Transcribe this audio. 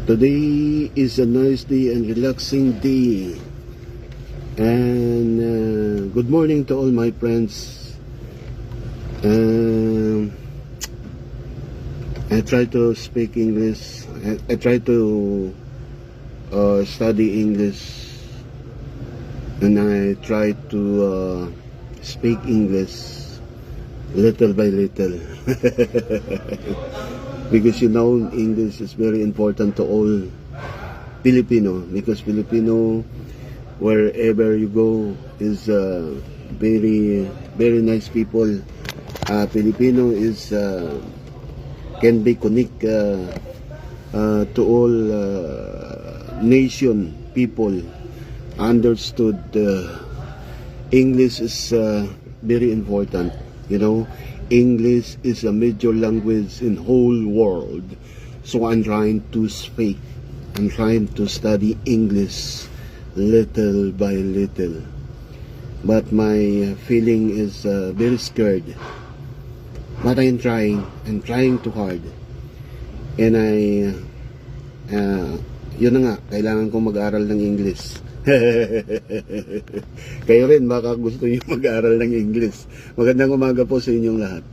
Today is a nice day and relaxing day. And good morning to all my friends. I try to speak English. I try to study English, and I try to speak English little by little. Because English is very important to all Filipino, because Filipino, wherever you go, is very very nice people. Filipino is can be connect to all nation people. Understood English is very important. English is a major language in whole world. So I'm trying to speak. I'm trying to study English little by little. But my feeling is very scared. But I'm trying. I'm trying too hard. And yun na nga, kailangan kong mag-aral ng English. Kayo rin, baka gusto nyo mag-aral ng English. Magandang umaga po sa inyong lahat.